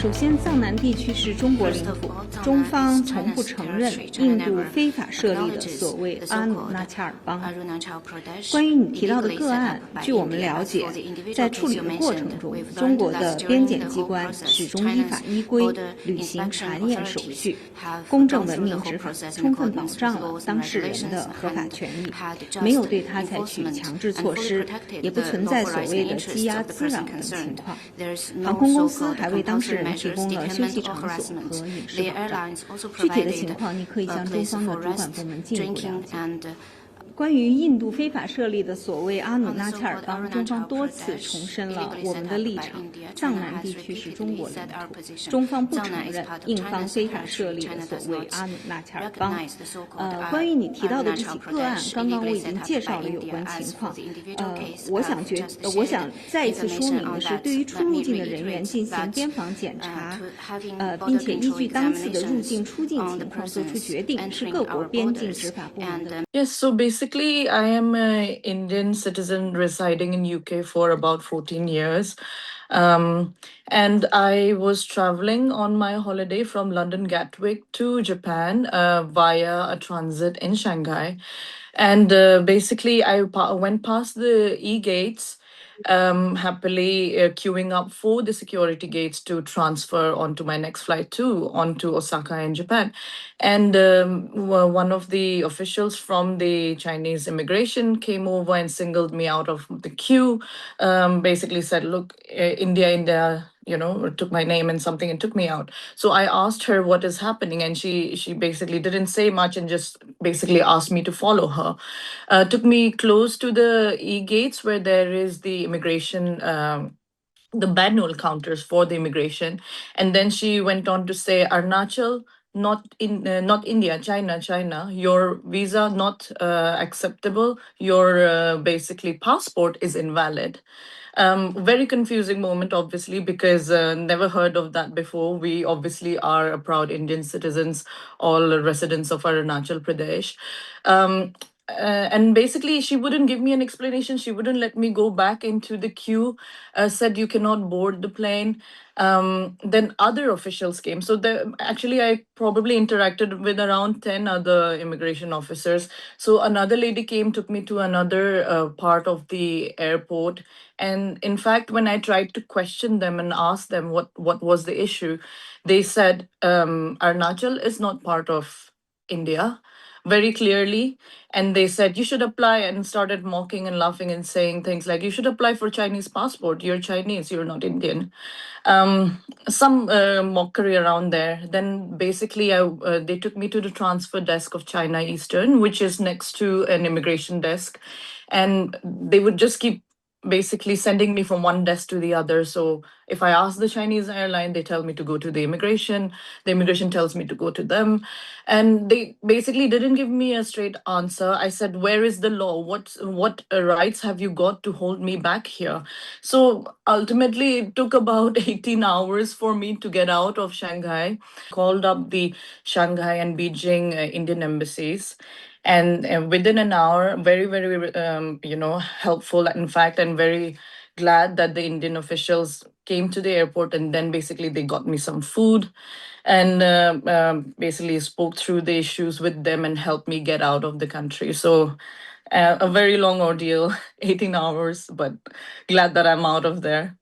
首先，藏南地区是中国领土，中方从不承认印度非法设立的所谓阿努纳恰尔邦。关于你提到的个案，据我们了解，在处理的过程中，中国的边检机关始终依法依规履行查验手续，公正文明执法，充分保障了当事人的合法权益，没有对他采取强制措施，也不存在所谓的羁押滋扰等情况。航空公司还为当事人提供了休息场所和饮食保障。具体的情况，你可以向中方的主管部门进一步了解。关于印度非法设立的所谓阿努纳恰尔邦，中方多次重申了我们的立场：藏南地区是中国领土，中方不承认印方非法设立的所谓阿努纳恰尔邦。关于你提到的这起个案，刚刚我已经介绍了有关情况。我想再一次说明的是，对于出入境的人员进行边防检查，并且依据当次的入境出境情况做出决定，是各国边境执法部门的。Yes, so basically, I am an Indian citizen residing in UK for about 14 years. And I was traveling on my holiday from London Gatwick to Japan via a transit in Shanghai. And basically, I went past the e-gates, happily queuing up for the security gates to transfer onto my next flight onto Osaka in Japan. And one of the officials from the Chinese immigration came over and singled me out of the queue, basically said, look, India, took my name and something and took me out. So I asked her what is happening, and she basically didn't say much and just basically asked me to follow her. Took me close to the e-gates where there is the immigration, the manual counters for the immigration. And then she went on to say, Arunachal, not India, China. Your visa not acceptable. Your basically passport is invalid. Very confusing moment, obviously, because never heard of that before. We obviously are a proud Indian citizens, all residents of Arunachal Pradesh. And basically, she wouldn't give me an explanation. She wouldn't let me go back into the queue, said you cannot board the plane. Then other officials came. So actually, I probably interacted with around 10 other immigration officers. So another lady came, took me to another part of the airport. And in fact, when I tried to question them and ask them what was the issue, they said, Arunachal is not part of India, very clearly. And they said, you should apply, and started mocking and laughing and saying things like, you should apply for Chinese passport. You're Chinese, you're not Indian. Some mockery around there. Then basically they took me to the transfer desk of China Eastern, which is next to an immigration desk. And they would just keep basically sending me from one desk to the other. So if I ask the Chinese airline, they tell me to go to the immigration tells me to go to them. And they basically didn't give me a straight answer. I said, where is the law? What rights have you got to hold me back here? So ultimately, it took about 18 hours for me to get out of Shanghai. Called up the Shanghai and Beijing Indian embassies. And within an hour, very, very, helpful, in fact, and very glad that the Indian officials came to the airport, and then basically they got me some food and basically spoke through the issues with them and helped me get out of the country. So a very long ordeal, 18 hours, but glad that I'm out of there.